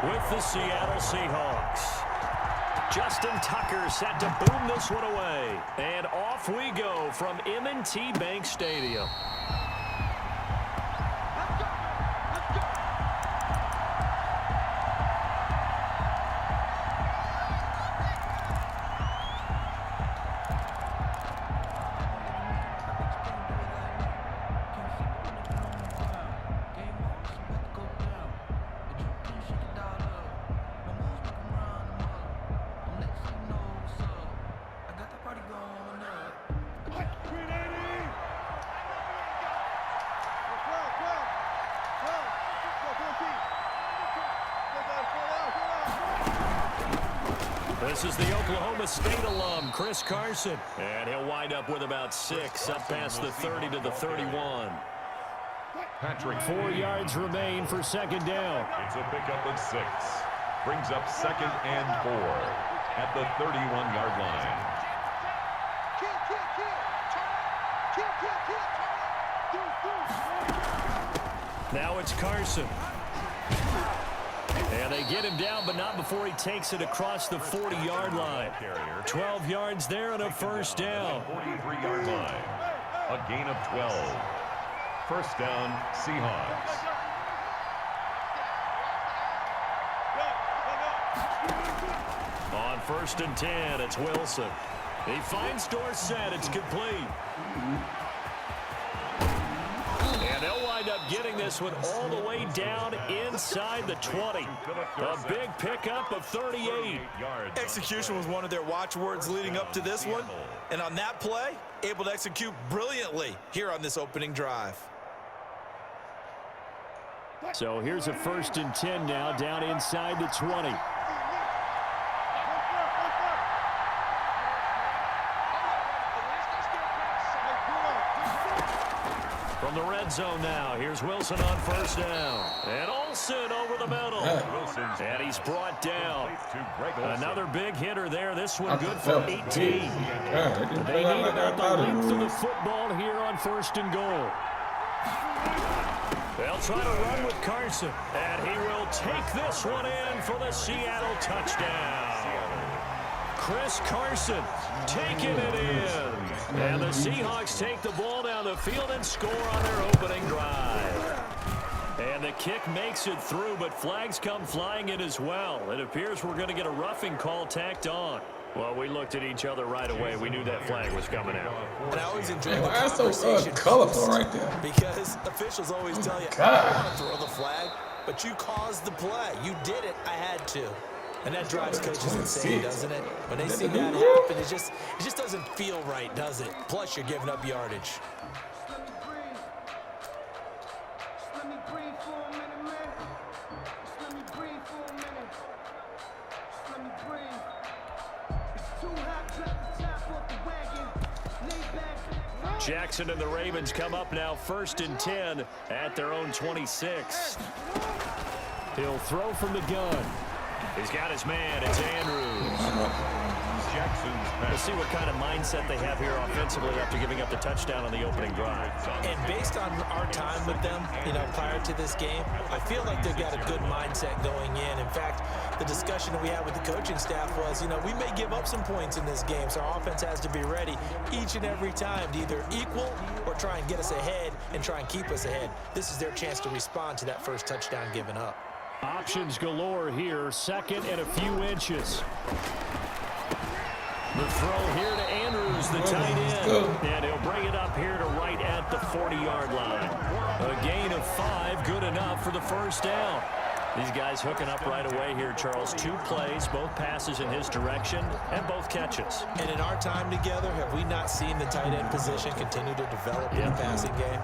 with the Seattle Seahawks. Justin Tucker set to boom this one away. And off we go from M&T Bank Stadium. This is the Oklahoma State alum, Chris Carson. And he'll wind up with about 6 up past the 30 to the 31. Patrick, 4 yards remain for second down. It's a pickup of 6. Brings up 2nd and 4 at the 31-yard line. Now it's Carson. And they get him down, but not before he takes it across the 40-yard line. 12 yards there and a first down. 43-yard line. A gain of 12. First down, Seahawks. On 1st and 10, it's Wilson. He finds Dorsett. It's complete. And they'll wind up getting this one all the way down inside the 20. A big pickup of 38. Execution was one of their watchwords leading up to this one. And on that play, able to execute brilliantly here on this opening drive. So here's a 1st and 10 now down inside the 20. From the red zone now, here's Wilson on 1st down. And Olsen over the middle. And he's brought down. Another big hitter there. This one good for 18. They need about the length of the football here on 1st and goal. They'll try to run with Carson. And he will take this one in for the Seattle touchdown. Chris Carson taking it in. And the Seahawks take the ball down the field and score on their opening drive. And the kick makes it through, but flags come flying in as well. It appears we're going to get a roughing call tacked on. Well, we looked at each other right away. We knew that flag was coming out. And I always enjoy the That's conversation so colorful right there. because officials always tell you, I don't want to throw the flag, but you caused the play. You did it. I had to. And that drives coaches insane, doesn't it? When they see that happen, it just doesn't feel right, does it? Plus, you're giving up yardage. Jackson and the Ravens come up now 1st and 10 at their own 26. He'll throw from the gun. He's got his man. It's Andrews. We'll see what kind of mindset they have here offensively after giving up the touchdown on the opening drive. And based on our time with them, prior to this game, I feel like they've got a good mindset going in. In fact, the discussion that we had with the coaching staff was, we may give up some points in this game, so our offense has to be ready each and every time to either equal or try and get us ahead and try and keep us ahead. This is their chance to respond to that first touchdown given up. Options galore here, 2nd and a few inches. The throw here to Andrews, the tight end. And he'll bring it up here to right at the 40-yard line. A gain of 5, good enough for the first down. These guys hooking up right away here, Charles. 2 plays, both passes in his direction, and both catches. And in our time together, have we not seen the tight end position continue to develop in the passing game?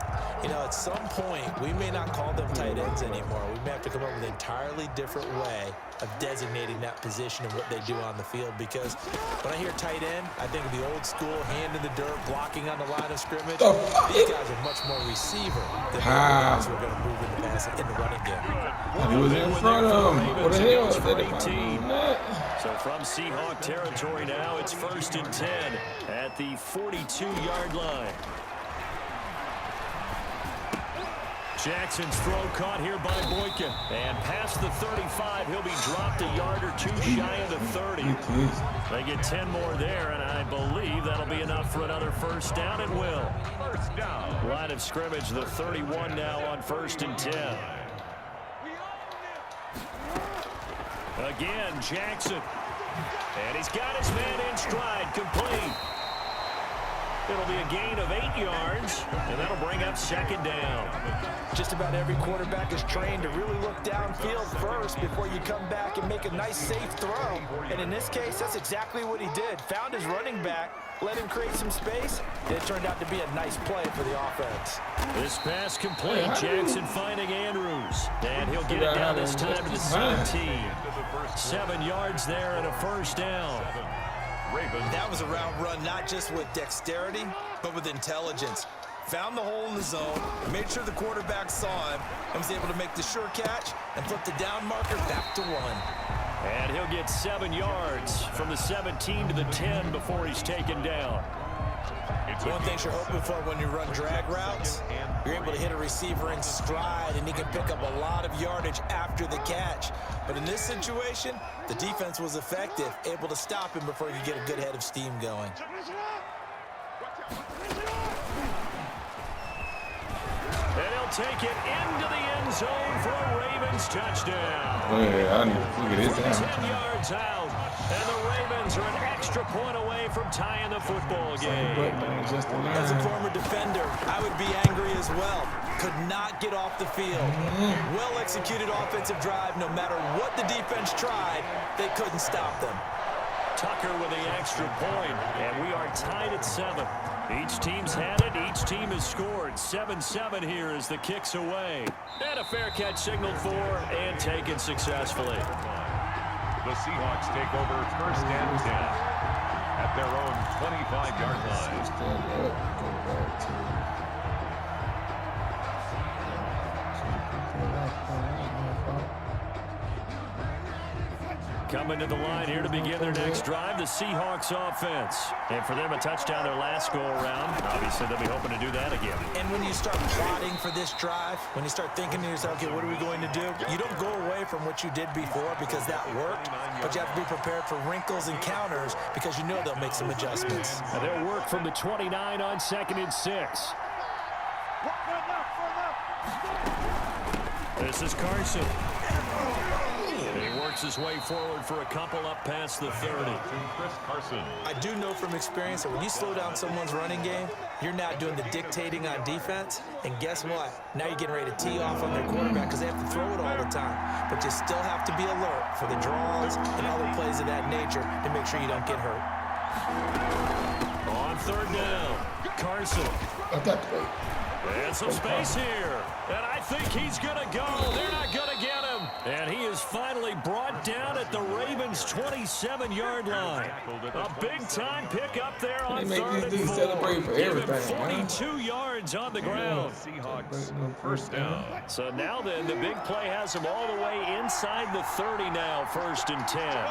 At some point, we may not call them tight ends anymore. We may have to come up with an entirely different way of designating that position and what they do on the field. Because when I hear tight end, I think of the old school hand in the dirt, blocking on the line of scrimmage. These guys are much more receiver than the guys who are going to move in the passing in the running game. He was in front of him. What the hell is that? So from Seahawk territory now, it's 1st and 10 at the 42-yard line. Jackson's throw caught here by Boykin. And past the 35, he'll be dropped a yard or two shy of the 30. They get 10 more there, and I believe that'll be enough for another first down. It will. First down. Line of scrimmage, the 31 now on 1st and 10. Again, Jackson. And he's got his man in stride, complete. It'll be a gain of 8 yards, and that'll bring up 2nd down. Just about every quarterback is trained to really look downfield first before you come back and make a nice, safe throw. And in this case, that's exactly what he did. Found his running back, let him create some space, and it turned out to be a nice play for the offense. This pass complete. Jackson finding Andrews. And he'll get it down this time to the 17. 7 yards there and a first down. That was a route run not just with dexterity, but with intelligence. Found the hole in the zone, made sure the quarterback saw him, and was able to make the sure catch and flip the down marker back to 1. And he'll get 7 yards from the 17 to the 10 before he's taken down. One thing you're hoping for when you run drag routes, you're able to hit a receiver in stride, and he can pick up a lot of yardage after the catch. But in this situation, the defense was effective, able to stop him before you get a good head of steam going. And he'll take it into the end zone for a Ravens touchdown. Oh, yeah, I need to figure this out. 10 yards out, and the Ravens are an extra point away from tying the football game. As a former defender, I would be angry as well. Could not get off the field. Well-executed offensive drive. No matter what the defense tried, they couldn't stop them. Tucker with the extra point, and we are tied at 7. Each team's had it. Each team has scored. 7-7 here as the kick's away. And a fair catch signaled for and taken successfully. The Seahawks take over 1st and 10 at their own 25-yard line. Coming to the line here to begin their next drive, the Seahawks offense. And for them, a touchdown their last go-around. Obviously, they'll be hoping to do that again. And when you start plotting for this drive, when you start thinking to yourself, okay, what are we going to do? You don't go away from what you did before because that worked, but you have to be prepared for wrinkles and counters because you know they'll make some adjustments. And they'll work from the 29 on 2nd and 6. This is Carson. He works his way forward for a couple up past the 30. Chris Carson. I do know from experience that when you slow down someone's running game, you're not doing the dictating on defense. And guess what? Now you're getting ready to tee off on their quarterback because they have to throw it all the time. But you still have to be alert for the draws and other plays of that nature to make sure you don't get hurt. On 3rd down, Carson. And some space here. And I think he's going to go. They're not going to get him. And he is finally brought down at the Ravens' 27-yard line. A big-time pick up there on 3rd and 4. Give him 42 yards on the ground. Seahawks 1st down. So now then, the big play has him all the way inside the 30 now, 1st and 10.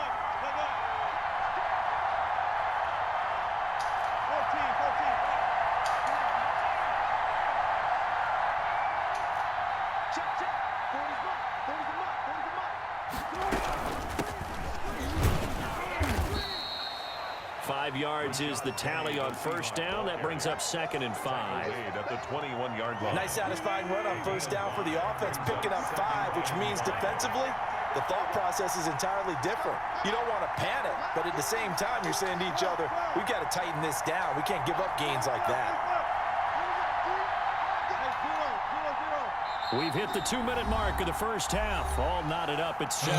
Yards is the tally on 1st down. That brings up 2nd and 5. At the 21-yard line. Nice satisfying run on 1st down for the offense, picking up 5, which means defensively, the thought process is entirely different. You don't want to panic, but at the same time, you're saying to each other, we've got to tighten this down. We can't give up gains like that. We've hit the 2-minute mark of the first half. All knotted up at 7.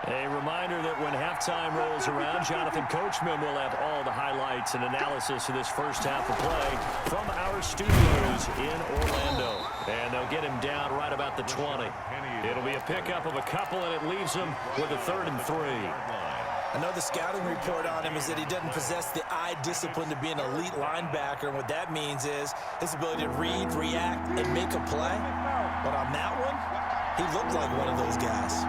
A reminder that when halftime rolls around, Jonathan Coachman will have all the highlights and analysis of this first half of play from our studios in Orlando. And they'll get him down right about the 20. It'll be a pickup of a couple, and it leaves him with a 3rd and 3. I know the scouting report on him is that he doesn't possess the eye discipline to be an elite linebacker. And what that means is his ability to read, react, and make a play. But on that one, he looked like one of those guys.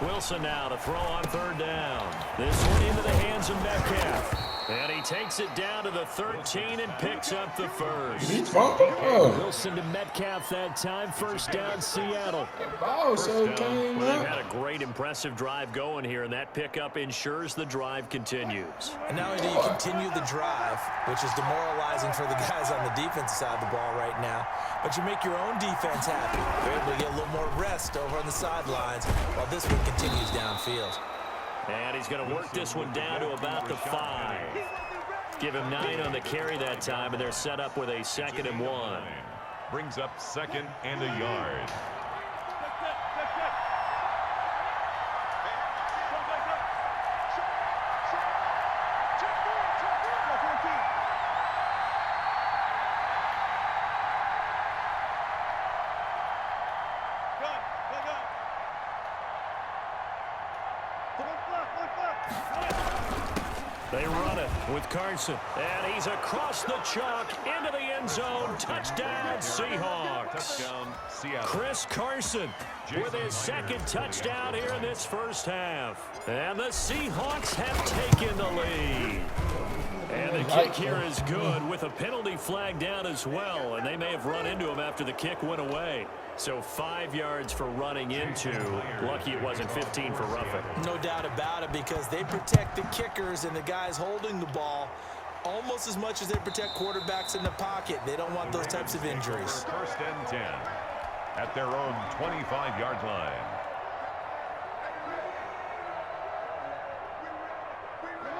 Wilson now to throw on third down. This one into the hands of Metcalf. And he takes it down to the 13 and picks up the first. Wilson to Metcalf that time. First down, Seattle. Well, they've had a great, impressive drive going here, and that pickup ensures the drive continues. And not only do you continue the drive, which is demoralizing for the guys on the defensive side of the ball right now, but you make your own defense happy. You're able to get a little more rest over on the sidelines while this one continues downfield. And he's going to work this one down to about the 5. Give him 9 on the carry that time, and they're set up with a 2nd and 1. Brings up 2nd and a yard. They run it with Carson, and he's across the chalk into the end zone. Touchdown, Seahawks. Touchdown, Seattle. Chris Carson with his 2nd touchdown here in this first half. And the Seahawks have taken the lead. And the kick here is good with a penalty flag down as well, and they may have run into him after the kick went away. So 5 yards for running into. Lucky it wasn't 15 for roughing. No doubt about it, because they protect the kickers and the guys holding the ball almost as much as they protect quarterbacks in the pocket. They don't want those types of injuries. 1st and 10 at their own 25-yard line.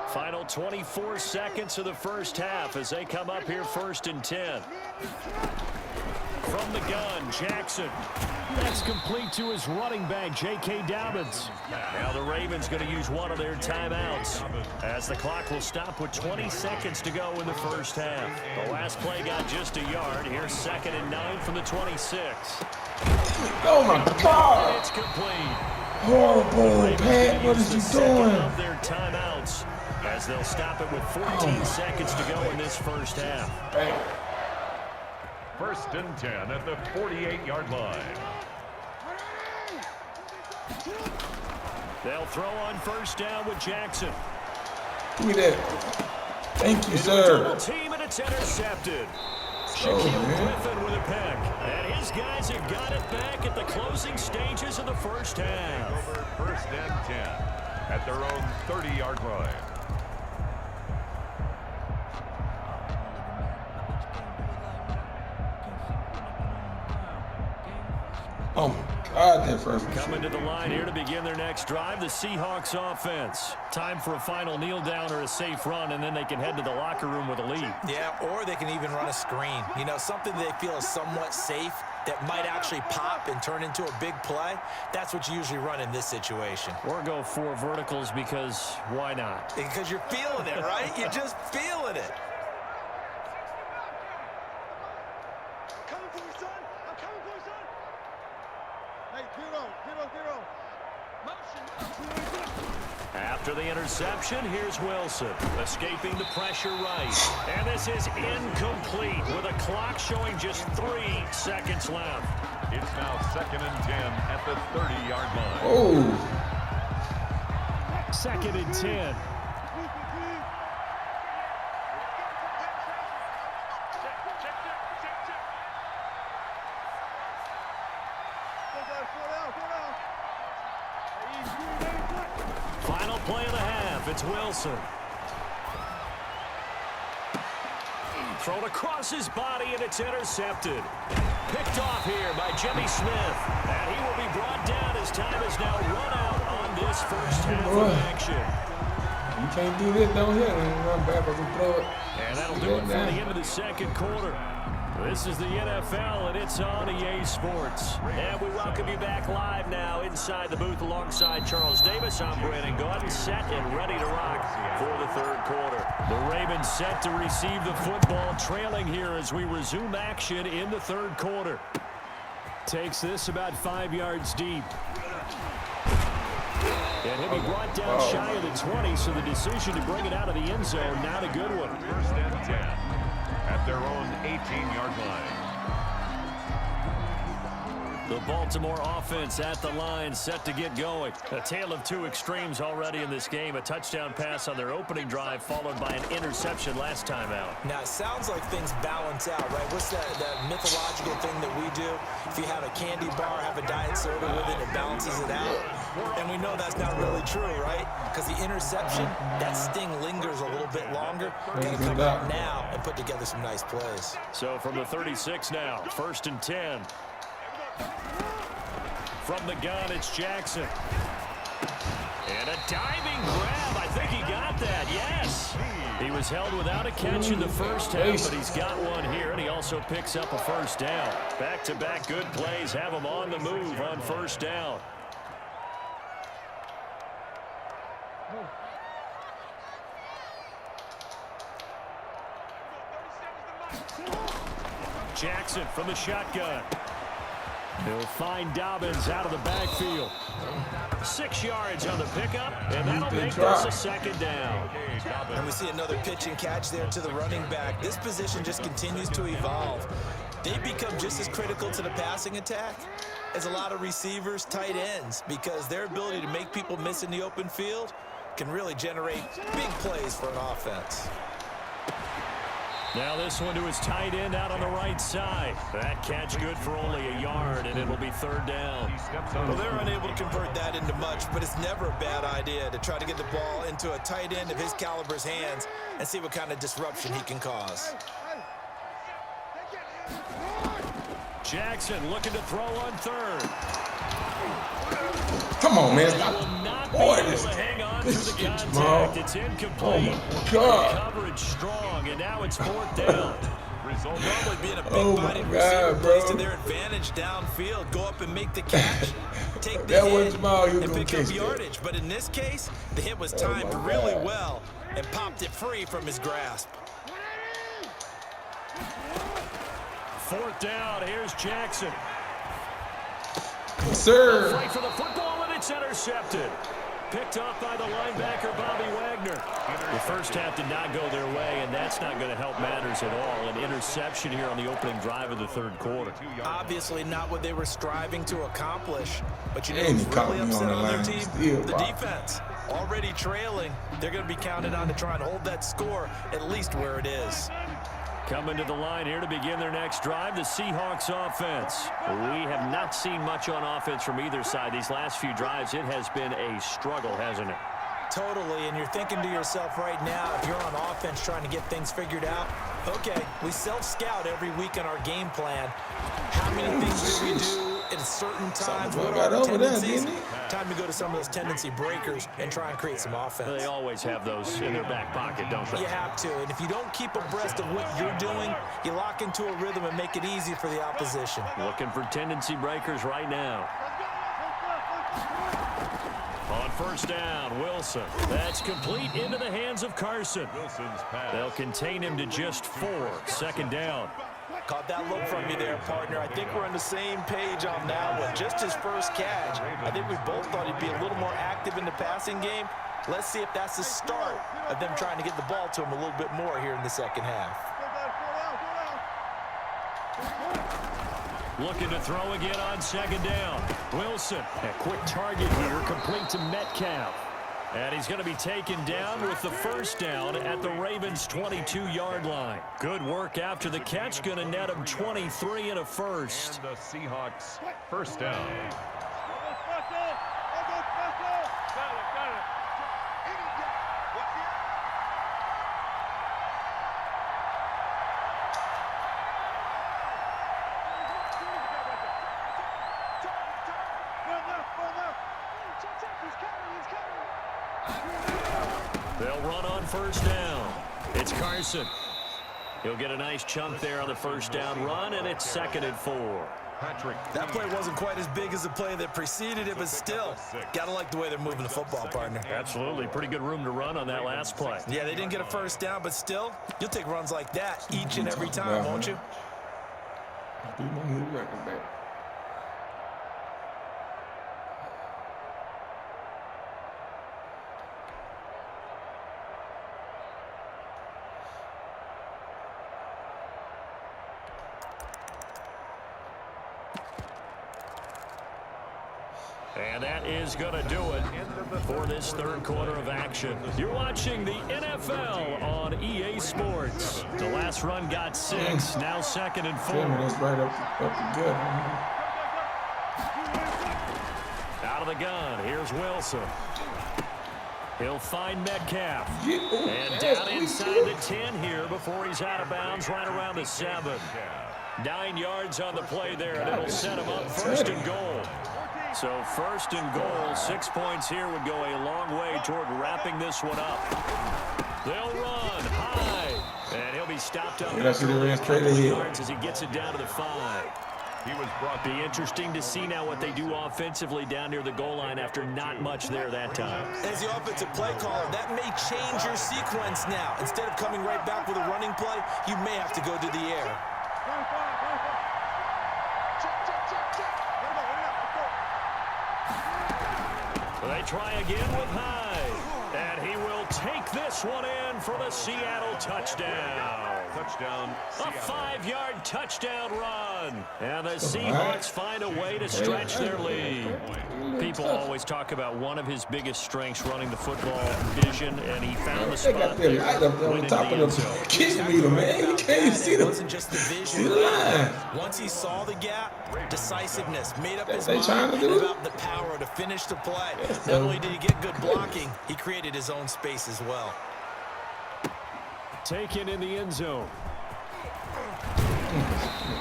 Final 24 seconds of the first half as they come up here 1st and 10. From the gun, Jackson. That's complete to his running back, J.K. Dobbins. Now the Ravens going to use one of their timeouts as the clock will stop with 20 seconds to go in the first half. The last play got just a yard. Here's 2nd and 9 from the 26. Oh, my God. And it's complete. Horrible, Pat. What is he doing? Of their timeouts as they'll stop it with 14 seconds to go in this first half. 1st and 10 at the 48-yard line. They'll throw on 1st down with Jackson. Give me that. Thank you, sir. Double team, and it's intercepted. Shaquille Griffin with a pick. And his guys have got it back at the closing stages of the first half. 1st and 10 at their own 30-yard line. Oh, my God, that first. Coming to the line here to begin their next drive, the Seahawks offense. Time for a final kneel down or a safe run, and then they can head to the locker room with a lead. Yeah, or they can even run a screen. You know, something they feel is somewhat safe that might actually pop and turn into a big play. That's what you usually run in this situation. Or go 4 verticals because why not? Because you're feeling it, right? You're just feeling it. After the interception, here's Wilson, escaping the pressure right. And this is incomplete with a clock showing just 3 seconds left. It's now 2nd and 10 at the 30-yard line. Oh. 2nd and 10. Final play of the half. It's Wilson. Thrown across his body, and it's intercepted. Picked off here by Jimmy Smith. And he will be brought down as time is now run out on this first half of action. You can't do this down here and run backwards and throw it. And that'll do it for the end of the second quarter. This is the NFL, and it's on EA Sports. And we welcome you back live now inside the booth alongside Charles Davis. I'm Brandon Gaudin, set and ready to rock for the third quarter. The Ravens set to receive the football, trailing here as we resume action in the third quarter. Takes this about 5 yards deep. And he'll be brought down shy of the 20, so the decision to bring it out of the end zone, not a good one. 1st and 10 at their own 18-yard line. The Baltimore offense at the line, set to get going. A tale of two extremes already in this game. A touchdown pass on their opening drive, followed by an interception last time out. Now, it sounds like things balance out, right? What's that mythological thing that we do? If you have a candy bar, have a diet soda with it, it balances it out. And we know that's not really true, right? Because the interception, that sting lingers a little bit longer. They can come out now and put together some nice plays. So from the 36 now, 1st and 10. From the gun, it's Jackson. And a diving grab. I think he got that, yes. He was held without a catch in the first half, but he's got one here, and he also picks up a first down. Back-to-back good plays have him on the move on first down. Jackson from the shotgun. He'll find Dobbins out of the backfield. 6 yards on the pickup, and that'll make this a second down. And we see another pitch and catch there to the running back. This position just continues to evolve. They become just as critical to the passing attack as a lot of receivers, tight ends, because their ability to make people miss in the open field can really generate big plays for an offense. Now this one to his tight end out on the right side. That catch good for only a yard, and it'll be third down. Well, they're unable to convert that into much, but it's never a bad idea to try to get the ball into a tight end of his caliber's hands and see what kind of disruption he can cause. Jackson looking to throw on third. Come on, man. Boy, this contact. It's incomplete. Oh, my God. Coverage strong, and now it's fourth down. Normally being a big-bodied receiver plays to their advantage downfield. Go up and make the catch. Take the hit and pick up yardage. But in this case, the hit was timed really well and popped it free from his grasp. Fourth down. Here's Jackson. Sir. Fight for the football, and it's intercepted. Picked off by the linebacker, Bobby Wagner. The first half did not go their way, and that's not going to help matters at all. An interception here on the opening drive of the third quarter. Obviously not what they were striving to accomplish. But you know who's really upset on their team? The defense. Already trailing. They're going to be counted on to try and hold that score at least where it is. Coming to the line here to begin their next drive, the Seahawks offense. We have not seen much on offense from either side. These last few drives, it has been a struggle, hasn't it? Totally, and you're thinking to yourself right now, if you're on offense trying to get things figured out, okay, we self-scout every week in our game plan. How many things do we do at certain times? What are our tendencies? Time to go to some of those tendency breakers and try and create some offense. They always have those in their back pocket, don't they? You have to, and if you don't keep abreast of what you're doing, you lock into a rhythm and make it easy for the opposition. Looking for tendency breakers right now. On first down, Wilson. That's complete into the hands of Carson. They'll contain him to just 4. Second down. Caught that look from you there, partner. I think we're on the same page on that one. Just his first catch. I think we both thought he'd be a little more active in the passing game. Let's see if that's the start of them trying to get the ball to him a little bit more here in the second half. Looking to throw again on second down. Wilson, a quick target here, complete to Metcalf. And he's going to be taken down with the first down at the Ravens' 22-yard line. Good work after the catch, going to net him 23 and a first. And the Seahawks first down. They'll run on first down. It's Carson. He'll get a nice chunk there on the first down run, and it's 2nd and 4. That play wasn't quite as big as the play that preceded it, but still, gotta like the way they're moving the football, partner. Absolutely. Pretty good room to run on that last play. Yeah, they didn't get a first down, but still, you'll take runs like that each and every time, won't you? And that is going to do it for this third quarter of action. You're watching the NFL on EA Sports. The last run got 6, now 2nd and 4. That's right up the gut. Out of the gun, here's Wilson. He'll find Metcalf. And down inside the 10 here before he's out of bounds, right around the 7. 9 yards on the play there, and it'll set him up 1st and goal. So 1st and goal, 6 points here would go a long way toward wrapping this one up. They'll run high, and he'll be stopped up yards as he gets it down to the 5. He was brought. Be interesting to see now what they do offensively down near the goal line after not much there that time. As the offensive play caller, that may change your sequence now. Instead of coming right back with a running play, you may have to go to the air. They try again with Hyde, and he will take this one in for the Seattle touchdown. Touchdown, A 5-yard touchdown run, and the Seahawks find a way to stretch their lead. People always talk about one of his biggest strengths running the football, vision, and he found the spot there. They got that light up on top of the kiss meter, man. You can't even see It them. wasn't just the vision. Once he saw the gap, decisiveness, made up his mind about the power to finish the play. Not only did he get good blocking, he created his own space as well. Taken in the end zone.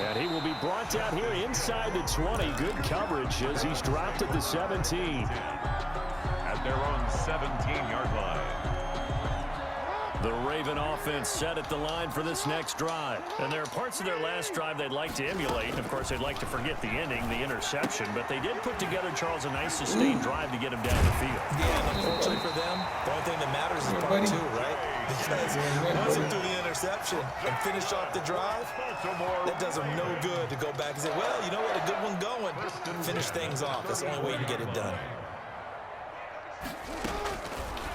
And he will be brought down here inside the 20. Good coverage as he's dropped at the 17. At their own 17-yard line. The Raven offense set at the line for this next drive. And there are parts of their last drive they'd like to emulate. And, of course, they'd like to forget the ending, the interception. But they did put together, Charles, a nice sustained drive to get him down the field. Yeah, and unfortunately for them, the only thing that matters is part 2, right? Because once they do the interception and finish off the drive, that does them no good to go back and say, well, you know what, a good one going. Finish things off. That's the only way you can get it done.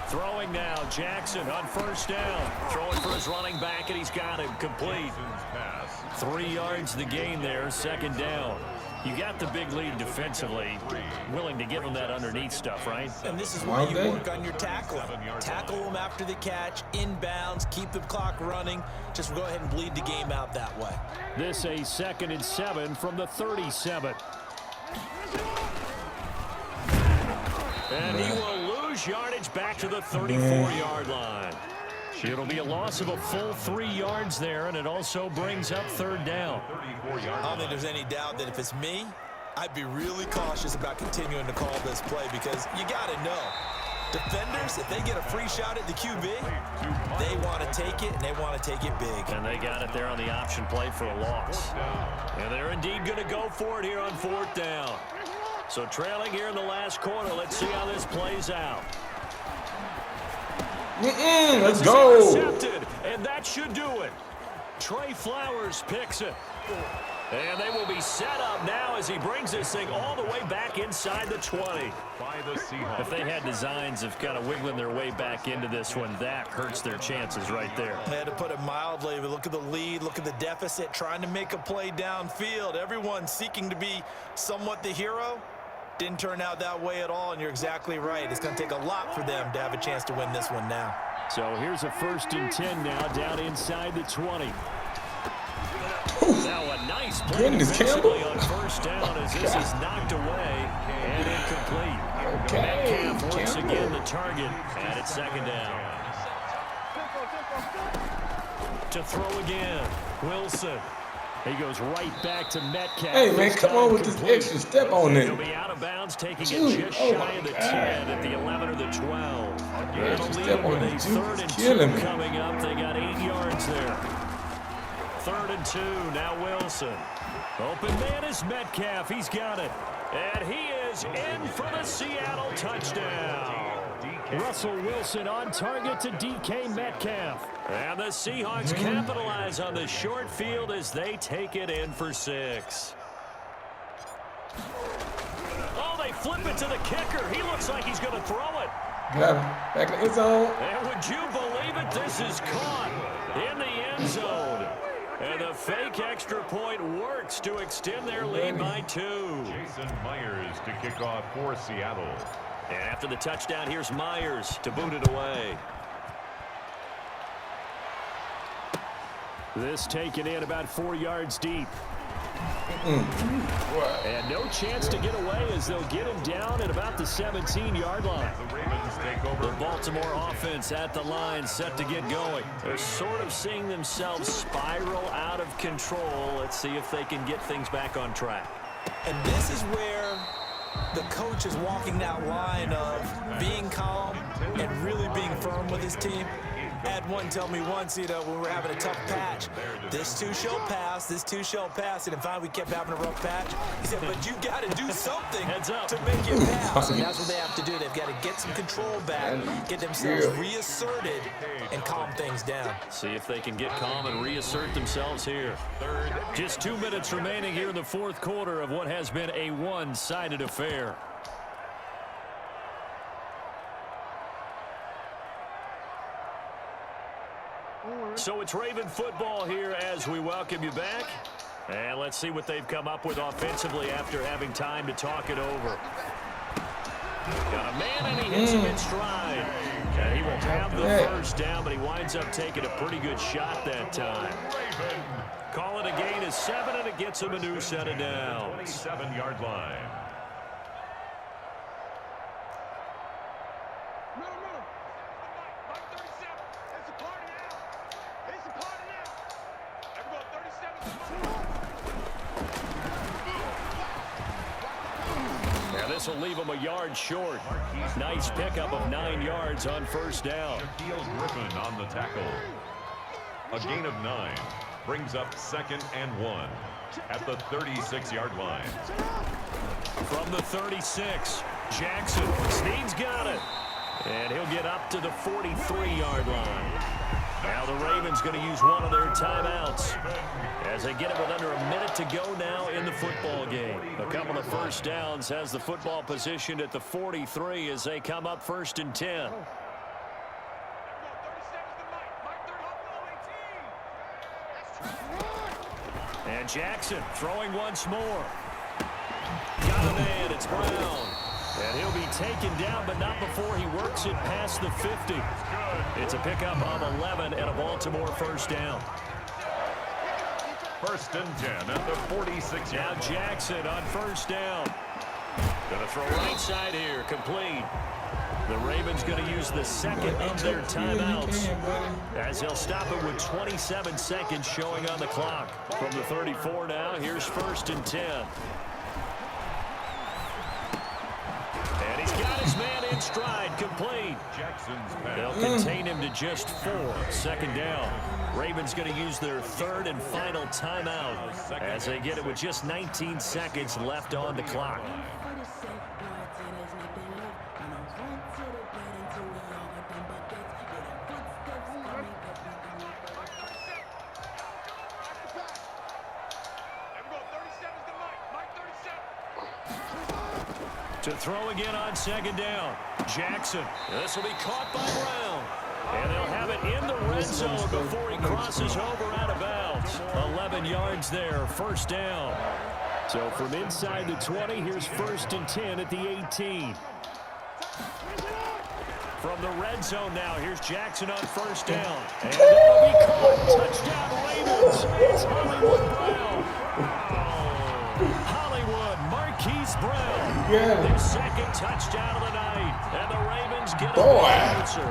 Throwing now, Jackson on 1st down. Throwing for his running back, and he's got him complete. 3 yards the gain there, 2nd down. You got the big lead defensively. Willing to give him that underneath stuff, right? And this is where you work on your tackling. Tackle them after the catch, inbounds, keep the clock running. Just go ahead and bleed the game out that way. This a 2nd and 7 from the 37. And he will lose yardage back to the 34-yard line. It'll be a loss of a full 3 yards there, and it also brings up 3rd down. I don't think there's any doubt that if it's me, I'd be really cautious about continuing to call this play because you got to know. Defenders, if they get a free shot at the QB, they want to take it, and they want to take it big. And they got it there on the option play for a loss. And they're indeed going to go for it here on 4th down. So trailing here in the last quarter, let's see how this plays out. Let's go. Intercepted, and that should do it. Trey Flowers picks it. And they will be set up now as he brings this thing all the way back inside the 20. By the Seahawks. If they had designs of kind of wiggling their way back into this one, that hurts their chances right there. They had to put it mildly, but look at the lead, look at the deficit, trying to make a play downfield. Everyone seeking to be somewhat the hero. Didn't turn out that way at all, and you're exactly right. It's going to take a lot for them to have a chance to win this one now. So here's a 1st and 10 now down inside the 20. Now a nice play defensively on 1st down as this is knocked away and incomplete. Metcalf once again the target, and it's 2nd down. To throw again, Wilson. He goes right back to Metcalf. Hey, man, come on with this extra step on it. He'll be out of bounds, taking it just shy of the 10 at the 11 or the 12. That'll leave with a 3rd and 2 coming up. They got 8 yards there. 3rd and 2, now Wilson. Open man is Metcalf. He's got it. And he is in for the Seattle touchdown. Russell Wilson on target to DK Metcalf. And the Seahawks capitalize on the short field as they take it in for 6. Oh, they flip it to the kicker. He looks like he's going to throw it. Got him. Back in the end zone. And would you believe it? This is caught in the end zone. And the fake extra point works to extend their lead by 2. Jason Myers to kick off for Seattle. And after the touchdown, here's Myers to boot it away. This taken in about 4 yards deep. And no chance to get away as they'll get him down at about the 17-yard line. The Ravens take over. The Baltimore offense at the line, set to get going. They're sort of seeing themselves spiral out of control. Let's see if they can get things back on track. And this is where the coach is walking that line of being calm and really being firm with his team. I had one tell me once, when we were having a tough patch, this too shall pass, this too shall pass. And finally, we kept having a rough patch. He said, but you got to do something to make it pass. And that's what they have to do. They've got to get some control back, get themselves reasserted, and calm things down. See if they can get calm and reassert themselves here. Just 2 minutes remaining here in the fourth quarter of what has been a one-sided affair. So it's Raven football here as we welcome you back. And let's see what they've come up with offensively after having time to talk it over. Got a man and he hits him in stride. And he will have the first down, but he winds up taking a pretty good shot that time. Call it a gain of 7, and it gets him a new set of downs. 27-yard line. This will leave him a yard short. Nice pickup of 9 yards on first down. Shaquille Griffin on the tackle. A gain of 9 brings up 2nd and 1 at the 36-yard line. From the 36, Jackson. Snead's got it. And he'll get up to the 43-yard line. Now the Ravens going to use one of their timeouts as they get it with under a minute to go now in the football game. A couple of first downs has the football positioned at the 43 as they come up 1st and 10. And Jackson throwing once more. Got a man, it's Brown. And he'll be taken down, but not before he works it past the 50. It's a pickup of 11 and a Baltimore first down. 1st and 10 at the 46. Now Jackson on first down. Gonna throw right side here, complete. The Ravens gonna use the 2nd of their timeouts as they'll stop it with 27 seconds showing on the clock. From the 34 now, here's 1st and 10. And he's got his man in stride, complete. They'll contain him to just 4. 2nd down. Ravens going to use their 3rd and final timeout as they get it with just 19 seconds left on the clock. To throw again on 2nd down. Jackson. This will be caught by Brown. And they'll have it in the red zone before he crosses over out of bounds. 11 yards there, 1st down. So from inside the 20, here's 1st and 10 at the 18. From the red zone now, here's Jackson on 1st down. And that'll be caught. Touchdown Ravens. It's Hollywood Brown. Hollywood, Marquise Brown. Their 2nd touchdown of the night. And the Ravens get an answer.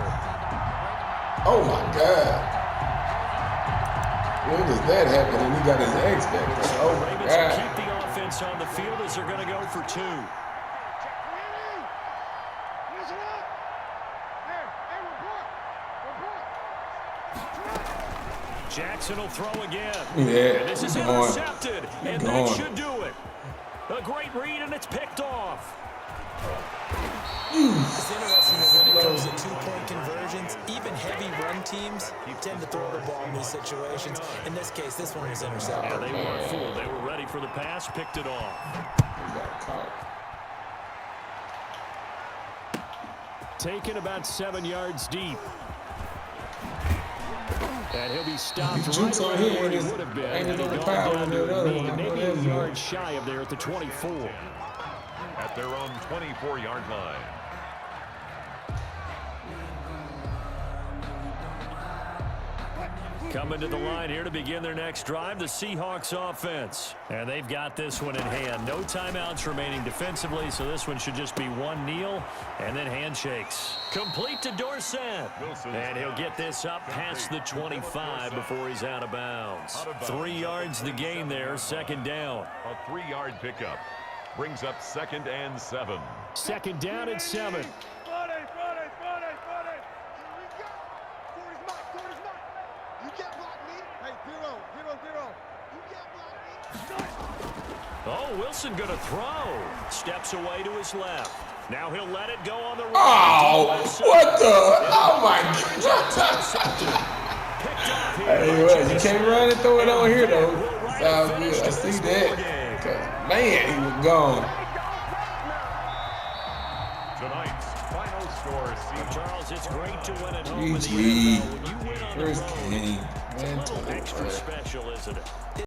Oh my God. When does that happen? And he got his eggs back there. Oh my Ravens God. keep the offense on the field as they're going to go for 2. Jackson will throw again. Yeah, and this is intercepted. And that should do it. A great read, and it's picked off. It's interesting that when it comes to two-point conversions, even heavy run teams tend to throw the ball in these situations. In this case, this one was intercepted. Yeah, they weren't fooled. They were ready for the pass, picked it off. Taken about 7 yards deep. And he'll be stopped right Jukes on around here, where he it is- would have been. ain't Had he it on the gone power down and to the a other knee, one? I know maybe that a was yard it. shy of there at the 24. At their own 24-yard line. Coming to the line here to begin their next drive, the Seahawks offense. And they've got this one in hand. No timeouts remaining defensively, so this one should just be one kneel and then handshakes. Complete to Dorsett. And he'll get this up past the 25 before he's out of bounds. 3 yards the gain there, second down. A 3-yard pickup brings up 2nd and 7. Second down at 7. Oh, Wilson going to throw. Steps away to his left. Now he'll let it go on the right. Oh, what the? Oh, my God. Hey, well, you can't run and throw it on here, though. Sounds good. I see that. 'Cause, man, he was gone. Tonight's final score, Charles, it's great to win at home in the GG. NFL. When you win on the First road, game. it's a little extra special, isn't it?